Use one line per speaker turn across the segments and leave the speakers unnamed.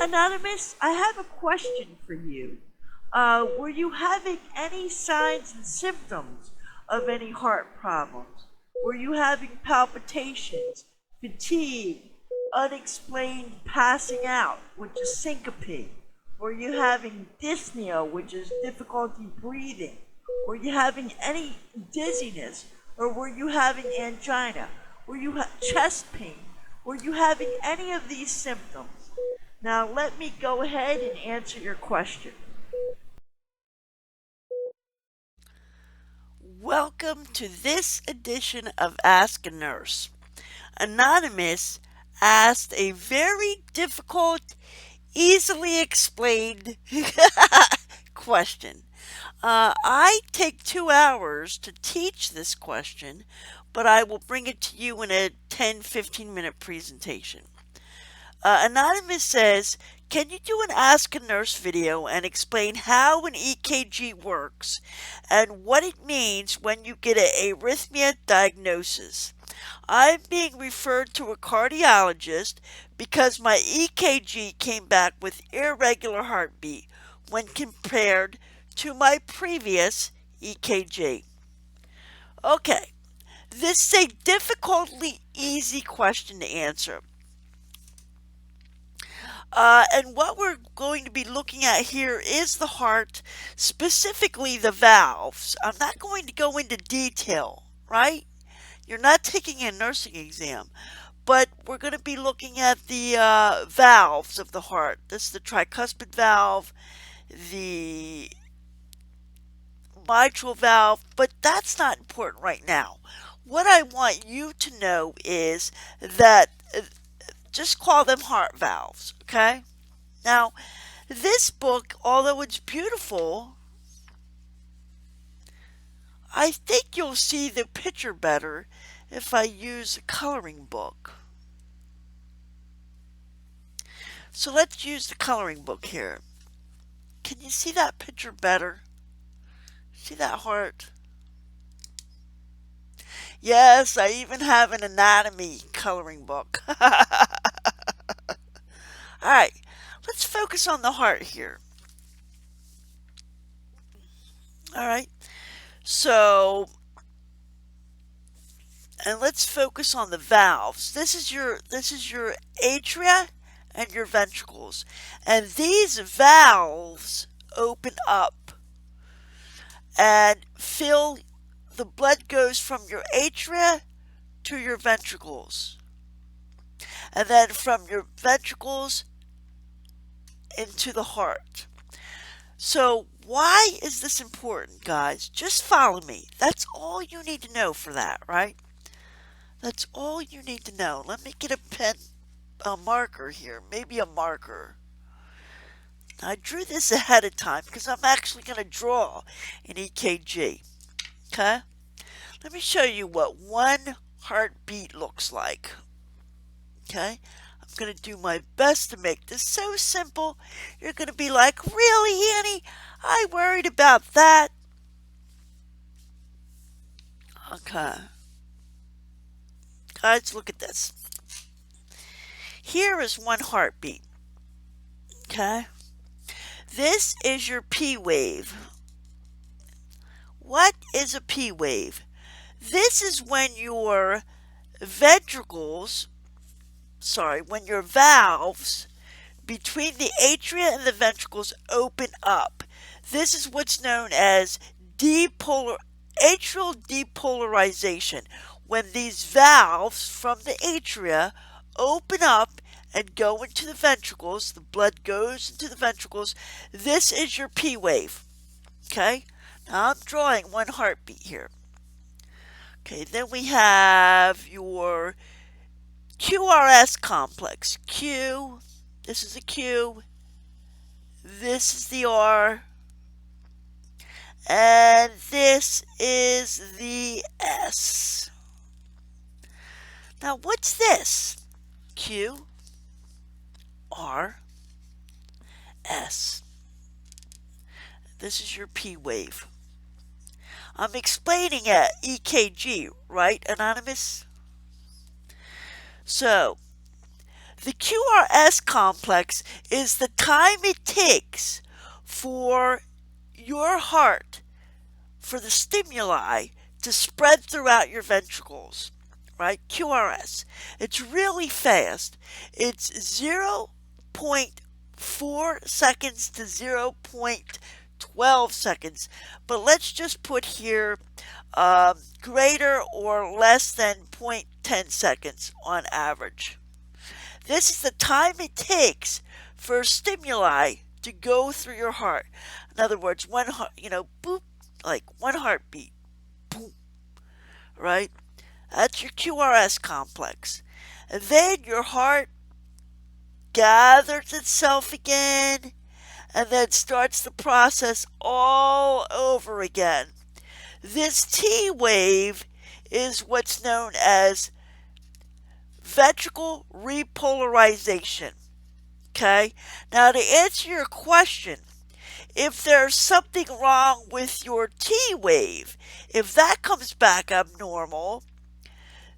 Anonymous, I have a question for you. Were you having any signs and symptoms of any heart problems? Were you having palpitations, fatigue, unexplained passing out, which is syncope? Were you having dyspnea, which is difficulty breathing? Were you having any dizziness? Or were you having angina? Were you chest pain? Were you having any of these symptoms? Now let me go ahead and answer your question.
Welcome to this edition of Ask a Nurse. Anonymous asked a very difficult, easily explained question. I take 2 hours to teach this question, but I will bring it to you in a 10-15 minute presentation. Anonymous says, can you do an Ask a Nurse video and explain how an EKG works and what it means when you get an arrhythmia diagnosis? I'm being referred to a cardiologist because my EKG came back with irregular heartbeat when compared to my previous EKG. Okay, this is a difficultly easy question to answer. And what we're going to be looking at here is the heart, specifically the valves. I'm not going to go into detail, right? You're not taking a nursing exam, but we're going to be looking at the valves of the heart. This is the tricuspid valve, the mitral valve, but that's not important right now. What I want you to know is that just call them heart valves, okay? Now, this book, although it's beautiful, I think you'll see the picture better if I use a coloring book. So let's use the coloring book here. Can you see that picture better? See that heart? Yes, I even have an anatomy coloring book. Alright, let's focus on the heart here. Alright, so, and let's focus on the valves. This is your atria and your ventricles. And these valves open up and fill, the blood goes from your atria to your ventricles. And then from your ventricles into the heart. So why is this important, guys? Just follow me. That's all you need to know for that, right? That's all you need to know. Let me get a pen, a marker here, maybe a marker. I drew this ahead of time because I'm actually going to draw an EKG. Okay? Let me show you what one heartbeat looks like. Okay? I'm going to do my best to make this so simple. You're going to be like, really, Annie? I worried about that. Okay. Guys, look at this. Here is one heartbeat. Okay? This is your P wave. What is a P wave? This is when your when your valves between the atria and the ventricles open up. This is what's known as atrial depolarization. When these valves from the atria open up and go into the ventricles, the blood goes into the ventricles. This is your P wave. Okay? Now I'm drawing one heartbeat here. Okay, then we have your QRS complex. Q, this is a Q, this is the R, and this is the S. Now what's this? Q, R, S. This is your P wave. I'm explaining a EKG, right, Anonymous? So, The QRS complex is the time it takes for your heart, for the stimuli to spread throughout your ventricles, right? QRS. It's really fast. It's 0.4 seconds to 0.12 seconds. But let's just put here greater or less than 0.10 seconds on average. This is the time it takes for stimuli to go through your heart. In other words, one heart, boop, like one heartbeat, boom, right? That's your QRS complex. And then your heart gathers itself again and then starts the process all over again. This T wave is what's known as ventricle repolarization. Okay? Now, to answer your question, if there's something wrong with your T wave, if that comes back abnormal,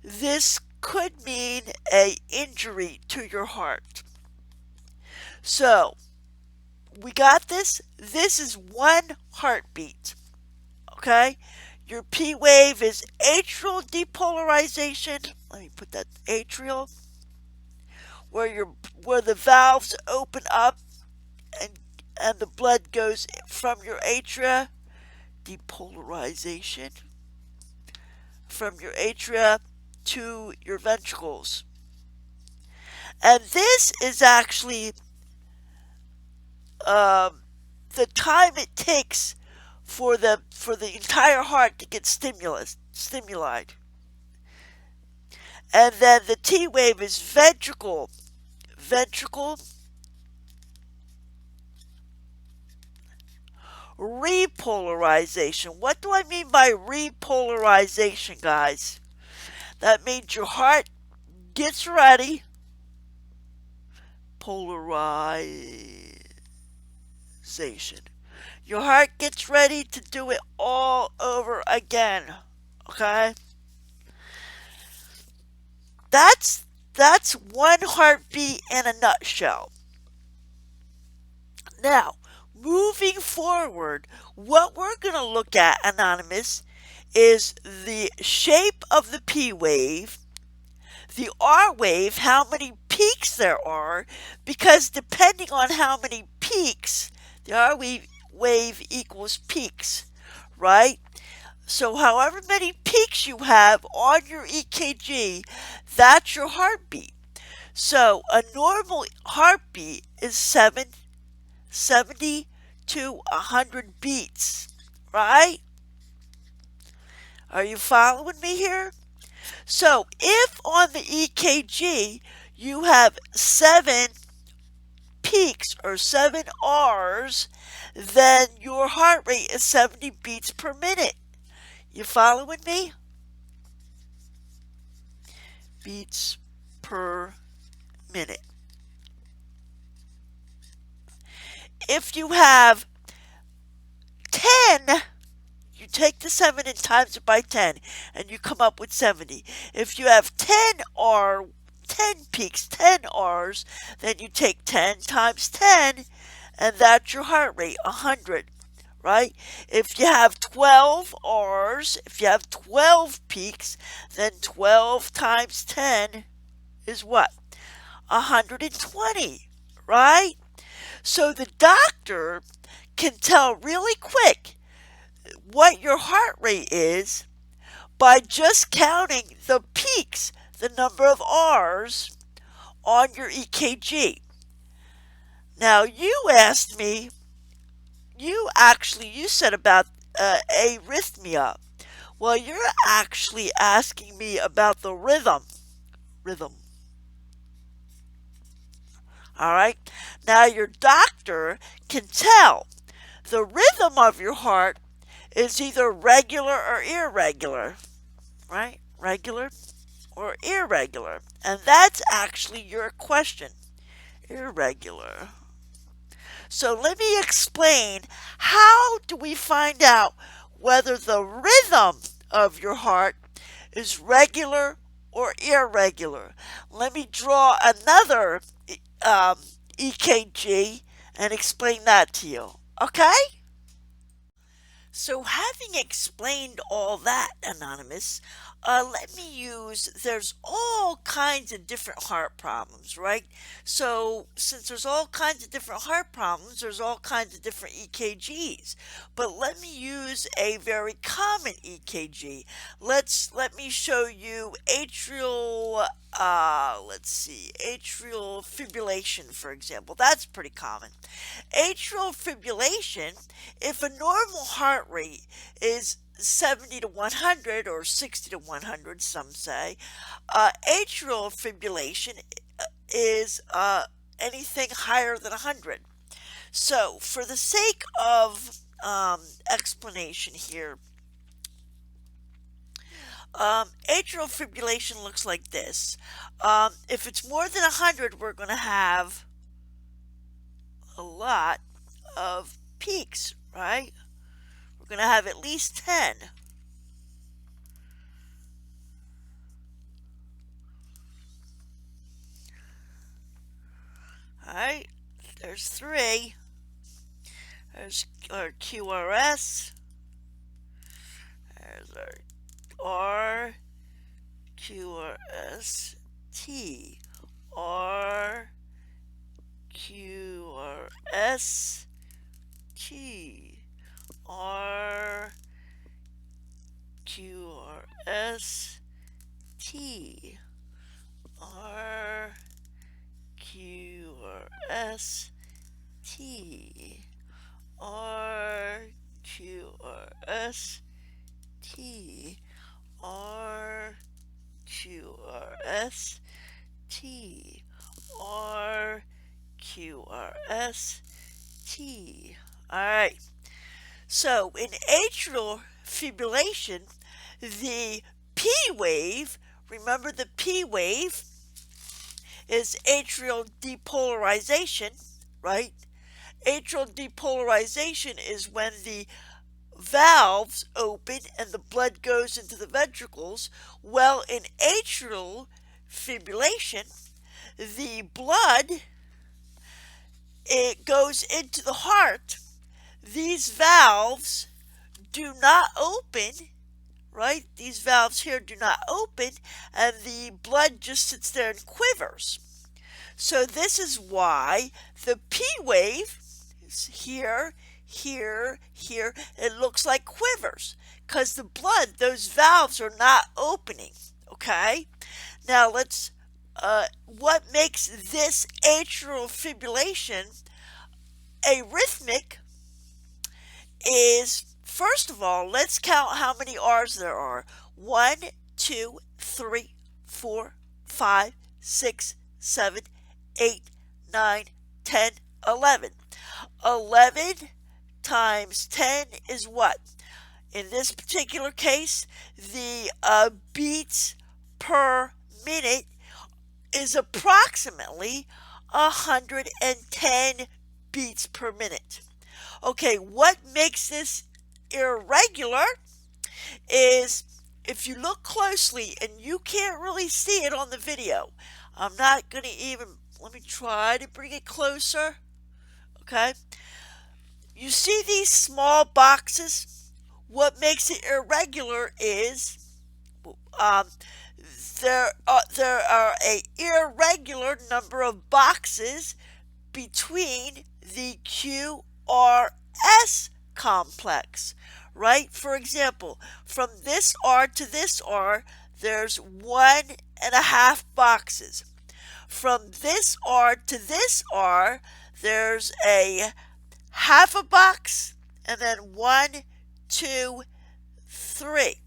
this could mean an injury to your heart. So, we got this. This is one heartbeat. Okay? Your P wave is atrial depolarization. Let me put that atrial, where the valves open up and the blood goes from your atria. Depolarization from your atria to your ventricles. And this is actually the time it takes for the entire heart to get stimuli. And then the T wave is ventricle repolarization. What do I mean by repolarization, guys? That means your heart gets ready, polarization. Your heart gets ready to do it all over again. Okay? That's one heartbeat in a nutshell. Now, moving forward, what we're going to look at, Anonymous, is the shape of the P wave, the R wave, how many peaks there are, because depending on how many peaks, the R wave equals peaks, right? So however many peaks you have on your EKG, that's your heartbeat. So a normal heartbeat is 70 to 100 beats, right? Are you following me here? So if on the EKG you have 7 peaks or 7 R's, then your heart rate is 70 beats per minute. You following me? Beats per minute. If you have 10, you take the 7 and times it by 10, and you come up with 70. If you have 10 peaks, 10 R's, then you take 10 times 10, and that's your heart rate, 100, right? If you have 12 R's, if you have 12 peaks, then 12 times 10 is what? 120, right? So the doctor can tell really quick what your heart rate is by just counting the peaks, the number of R's on your EKG. Now you asked me, you said about arrhythmia. Well, you're actually asking me about the rhythm. All right. Now your doctor can tell the rhythm of your heart is either regular or irregular, right? Regular or irregular. And that's actually your question. Irregular. So let me explain, how do we find out whether the rhythm of your heart is regular or irregular. Let me draw another um, EKG and explain that to you. Okay? So, having explained all that, Anonymous, let me use there's all kinds of different heart problems, right? So, since there's all kinds of different heart problems, there's all kinds of different EKGs. But let me use a very common EKG. Let me show you atrial fibrillation, for example. That's pretty common. Atrial fibrillation, if a normal heart rate is 70 to 100 or 60 to 100, some say, atrial fibrillation is anything higher than 100. So, for the sake of explanation here, atrial fibrillation looks like this. If it's more than 100, we're going to have a lot of peaks, right? We're going to have at least 10. All right, there's 3. There's our QRS. There's our RQRS T. RQRS T. RQRS T. RQRS T. RQRS T. RQRS T. RQRS T. All right. So in atrial fibrillation, the P wave, remember the P wave is atrial depolarization, right? Atrial depolarization is when the valves open and the blood goes into the ventricles. Well, in atrial fibrillation, the blood, it goes into the heart. These valves do not open, right? These valves here do not open, and the blood just sits there and quivers. So this is why the P wave is here, here, here. It looks like quivers because the blood, those valves are not opening. Okay? Now let's, what makes this atrial fibrillation arrhythmic is, first of all, let's count how many R's there are. 1, 2, 3, 4, 5, 6, 7, 8, 9, 10, 11. 11 times 10 is what? In this particular case, the beats per minute is approximately 110 beats per minute. Okay, what makes this irregular is if you look closely, and you can't really see it on the video. I'm not going to even, let me try to bring it closer. Okay, you see these small boxes? What makes it irregular is there are a irregular number of boxes between the QRS complex, right? For example, from this R to this R, there's 1.5 boxes. From this R to this R, there's a half a box, and then 1, 2, 3.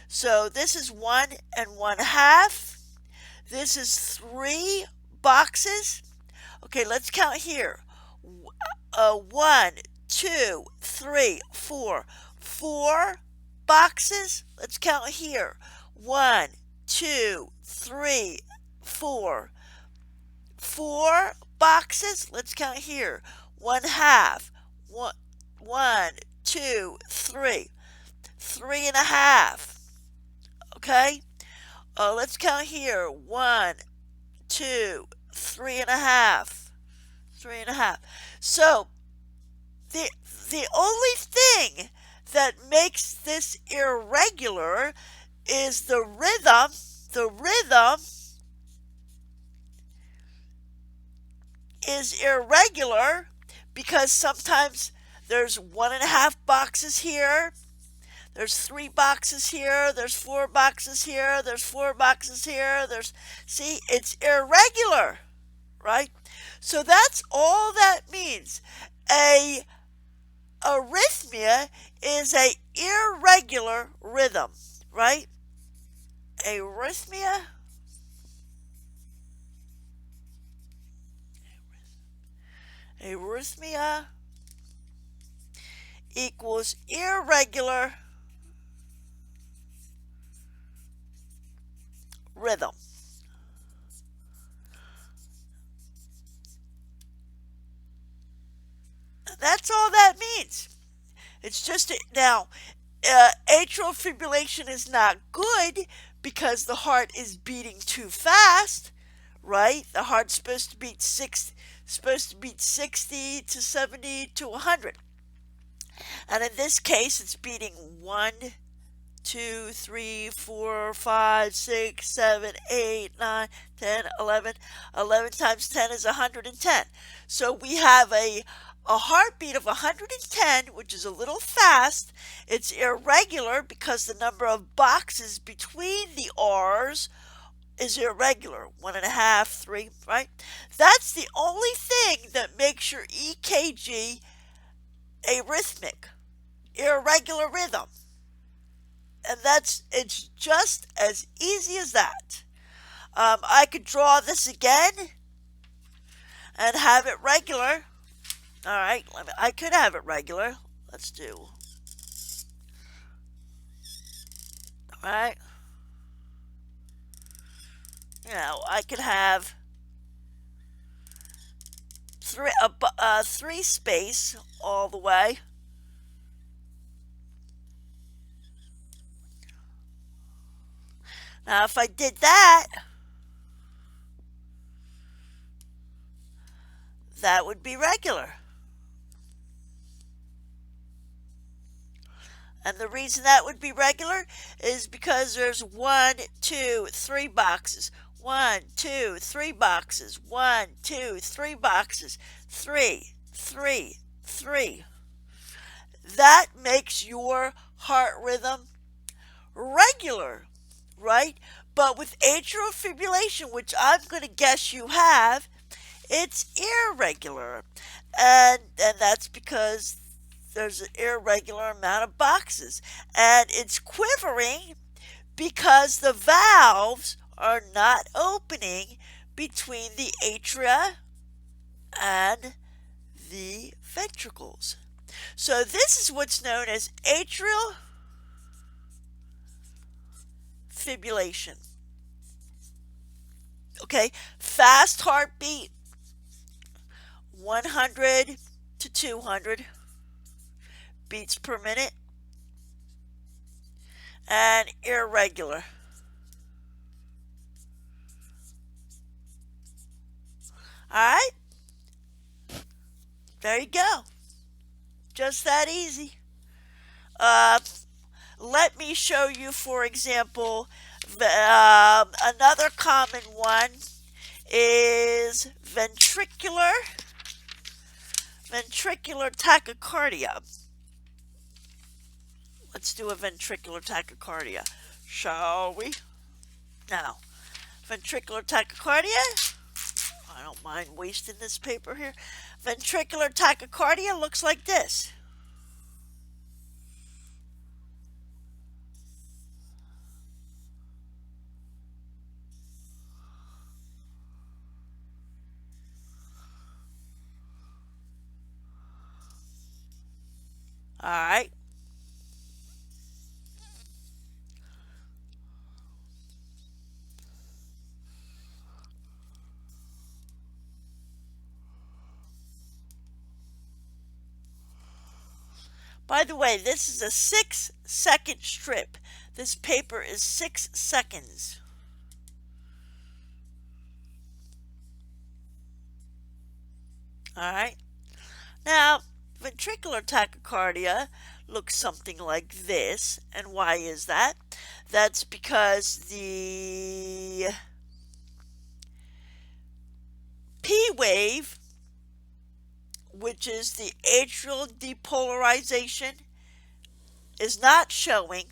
So this is 1.5. This is 3 boxes. Okay, let's count here. 1, 2, 3, 4. 4 boxes. Let's count here. 1, 2, 3, 4. 4 boxes. Let's count here. 1/2. 1, 2, 3. 3.5. Okay. Let's count here. 1, 2, 3.5. 3.5. So the the only thing that makes this irregular is the rhythm. The rhythm is irregular because sometimes there's 1.5 boxes here, there's 3 boxes here, there's 4 boxes here, there's 4 boxes here, see, it's irregular, right? So that's all that means. A arrhythmia is a irregular rhythm, right? Arrhythmia arrhythmia equals irregular rhythm. That's all that means. It's just now, atrial fibrillation is not good because the heart is beating too fast, right? The heart's supposed to beat 60 to 70 to 100. And in this case, it's beating 1, 2, 3, 4, 5, 6, 7, 8, 9, 10, 11. 11 times 10 is 110. So we have a heartbeat of 110, which is a little fast. It's irregular because the number of boxes between the R's is irregular. 1.5, 3, right? That's the only thing that makes your EKG arrhythmic, irregular rhythm. And it's just as easy as that. I could draw this again and have it regular. All right, I could have it regular. Let's do. All right. I could have 3 space all the way. Now, if I did that, that would be regular. And the reason that would be regular is because there's 1, 2, 3 boxes. 1, 2, 3 boxes. 1, 2, 3 boxes. 3, 3, 3. That makes your heart rhythm regular, right? But with atrial fibrillation, which I'm going to guess you have, it's irregular. And that's because there's an irregular amount of boxes. And it's quivering because the valves are not opening between the atria and the ventricles. So this is what's known as atrial fibrillation. Okay, fast heartbeat, 100 to 200 beats per minute, and irregular. All right, there you go. Just that easy. Let me show you, for example, another common one is ventricular tachycardia. Let's do a ventricular tachycardia, shall we? Now, ventricular tachycardia, I don't mind wasting this paper here. Ventricular tachycardia looks like this. All right. By the way, this is a 6-second strip. This paper is 6 seconds. All right. Now, ventricular tachycardia looks something like this. And why is that? That's because the P wave, which is the atrial depolarization, is not showing.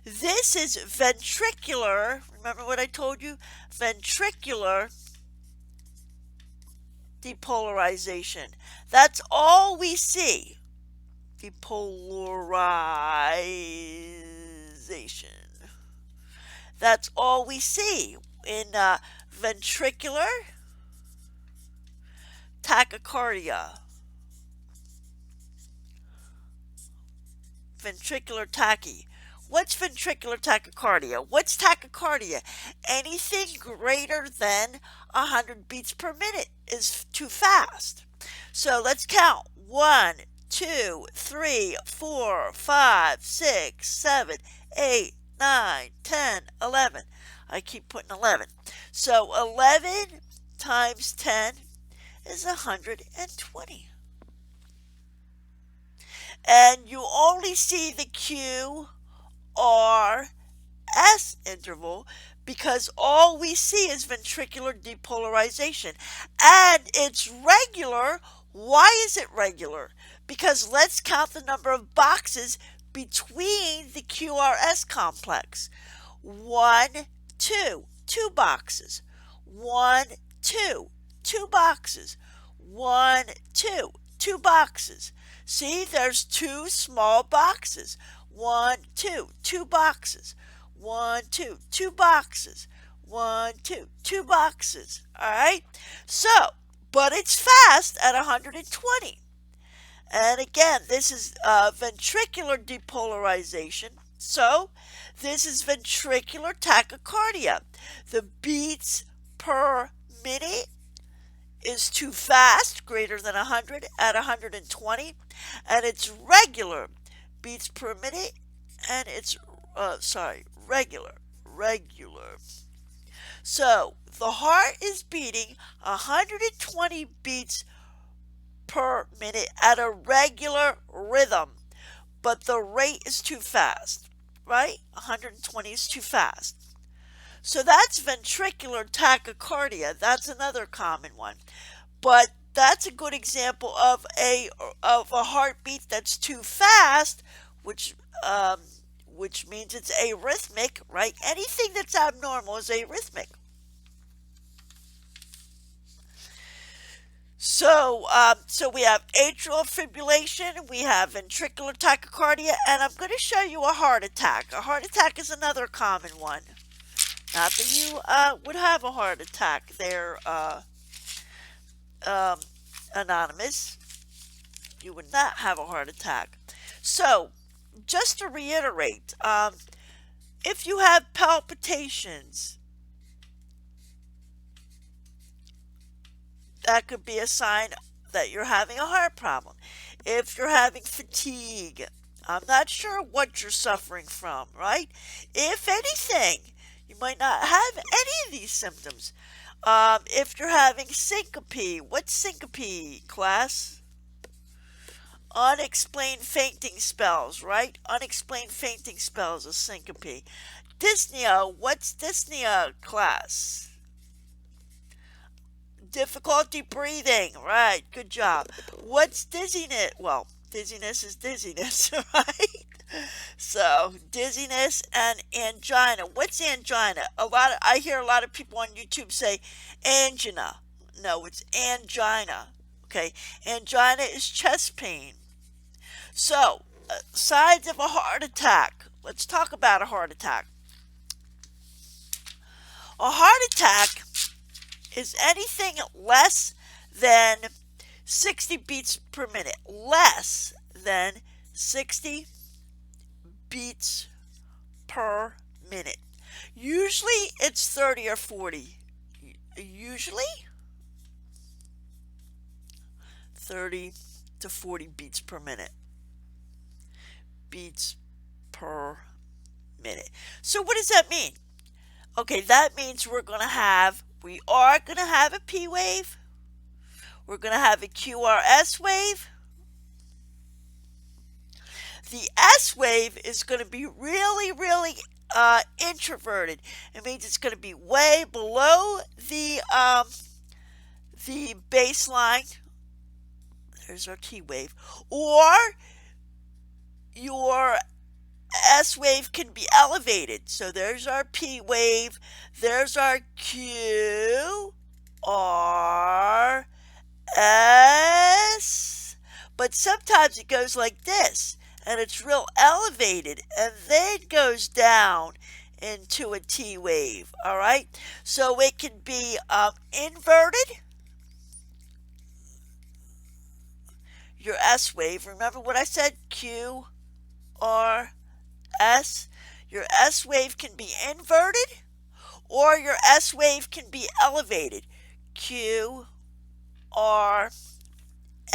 This is ventricular. Remember what I told you? Ventricular depolarization. That's all we see. Depolarization. That's all we see in ventricular tachycardia. Ventricular tachy. What's ventricular tachycardia? What's tachycardia? Anything greater than 100 beats per minute is too fast. So let's count. 1, 2, 3, 4, 5, 6, 7, 8, 9, 10, 11. I keep putting 11. So 11 times 10 is 120. And you only see the QRS interval because all we see is ventricular depolarization. And it's regular. Why is it regular? Because let's count the number of boxes between the QRS complex. 1, 2, 2 boxes. 1, 2, 2 boxes. 1, 2, 2 boxes. See, there's 2 small boxes. 1, 2, 2 boxes. 1, 2, 2 boxes. 1, 2, 2 boxes. All right? So, but it's fast at 120. And again, this is ventricular depolarization. So, this is ventricular tachycardia. The beats per minute is too fast, greater than 100 at 120, and it's regular beats per minute, and it's regular. So the heart is beating 120 beats per minute at a regular rhythm, but the rate is too fast, right? 120 is too fast. So that's ventricular tachycardia. That's another common one. But that's a good example of a heartbeat that's too fast, which means it's arrhythmic, right? Anything that's abnormal is arrhythmic. So we have atrial fibrillation, we have ventricular tachycardia, and I'm going to show you a heart attack. A heart attack is another common one. Not that you would have a heart attack there, Anonymous. You would not have a heart attack. So, just to reiterate, if you have palpitations, that could be a sign that you're having a heart problem. If you're having fatigue, I'm not sure what you're suffering from, right? If anything, you might not have any of these symptoms. If you're having syncope, what's syncope, class? Unexplained fainting spells, right? Unexplained fainting spells is syncope. Dyspnea, what's dyspnea, class? Difficulty breathing, right? Good job. What's dizziness? Well, dizziness is dizziness, right? So, dizziness and angina. What's angina? I hear a lot of people on YouTube say angina. No, it's angina. Okay, angina is chest pain. So, signs of a heart attack. Let's talk about a heart attack. A heart attack is anything less than 60 beats per minute. Less than 60 beats per minute. Usually it's 30 or 40. Usually 30 to 40 beats per minute. Beats per minute. So what does that mean? Okay, that means we are going to have a P wave. We're going to have a QRS wave. The S wave is going to be really, really introverted. It means it's going to be way below the baseline. There's our T wave. Or your S wave can be elevated. So there's our P wave. There's our Q, R, S. But sometimes it goes like this, and it's real elevated, and then goes down into a T wave. All right? So it can be inverted. Your S wave, remember what I said? Q, R, S. Your S wave can be inverted, or your S wave can be elevated. Q, R,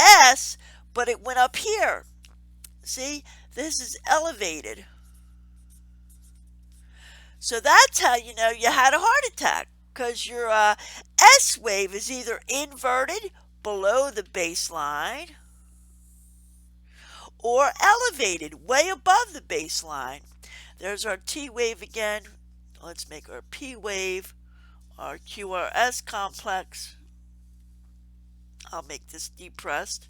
S, but it went up here. See, this is elevated. So that's how you know you had a heart attack, because your S wave is either inverted below the baseline or elevated way above the baseline. There's our T wave again. Let's make our P wave, our QRS complex. I'll make this depressed.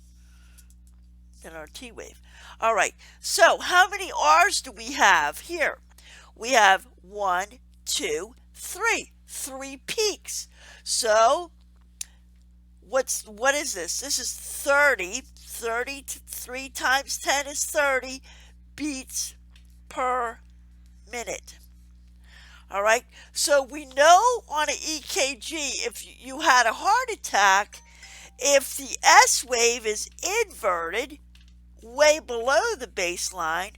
Then our T wave. All right, so how many R's do we have here? We have 1, 2, 3. 3 peaks. So what is this? This is 30. 3 times 10 is 30 beats per minute. All right, so we know on an EKG if you had a heart attack, if the S wave is inverted way below the baseline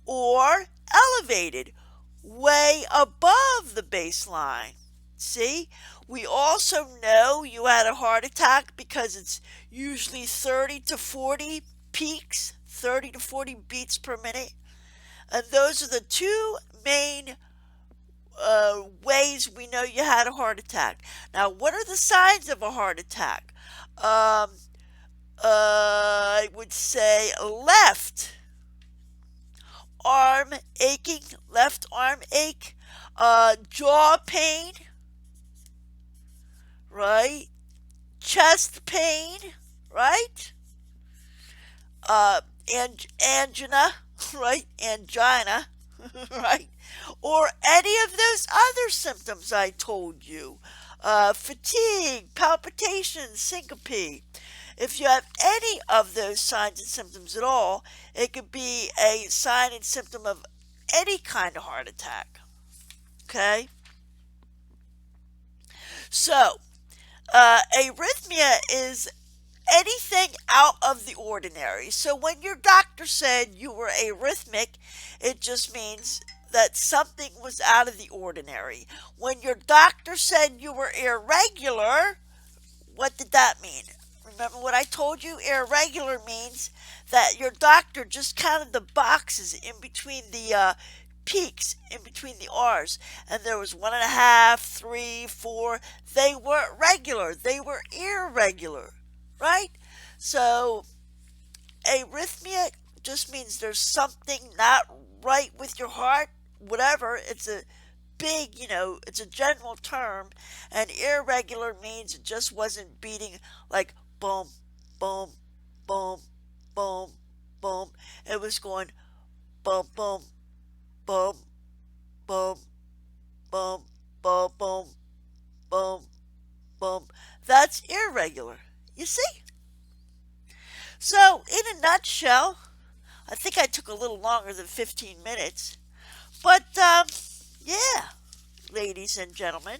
or elevated way above the baseline. See, we also know you had a heart attack because it's usually 30 to 40 peaks, 30 to 40 beats per minute. And those are the two main ways we know you had a heart attack. Now, what are the signs of a heart attack? I would say left arm aching, left arm ache, jaw pain, right? Chest pain, right? Angina, right? Angina, right? Or any of those other symptoms I told you. Fatigue, palpitations, syncope. If you have any of those signs and symptoms at all, it could be a sign and symptom of any kind of heart attack. Okay? So, arrhythmia is anything out of the ordinary. So when your doctor said you were arrhythmic, it just means that something was out of the ordinary. When your doctor said you were irregular, what did that mean? Remember what I told you? Irregular means that your doctor just counted the boxes in between the peaks, in between the R's, and there was 1.5, 3, 4. They weren't regular. They were irregular, right? So arrhythmia just means there's something not right with your heart, whatever. It's a big, it's a general term, and irregular means it just wasn't beating like boom, boom, boom, boom, boom. It was going boom, boom, boom, boom, boom, boom, boom, boom, boom. That's irregular, you see? So, in a nutshell, I think I took a little longer than 15 minutes. But, yeah, ladies and gentlemen,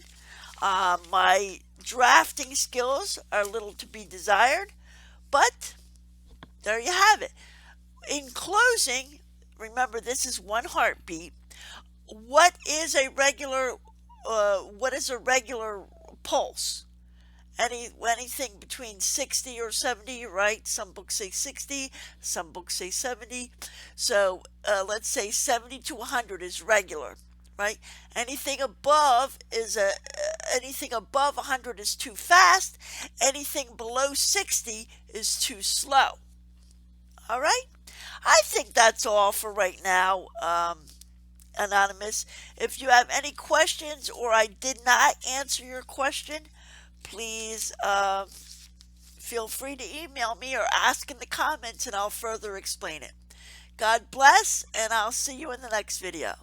my drafting skills are a little to be desired, but there you have it. In closing, remember this is one heartbeat. What is a regular pulse? Anything between 60 or 70, right? Some books say 60, some books say 70. So let's say 70 to 100 is regular. right? Anything above 100 is too fast. Anything below 60 is too slow. All right? I think that's all for right now, Anonymous. If you have any questions or I did not answer your question, please feel free to email me or ask in the comments and I'll further explain it. God bless, and I'll see you in the next video.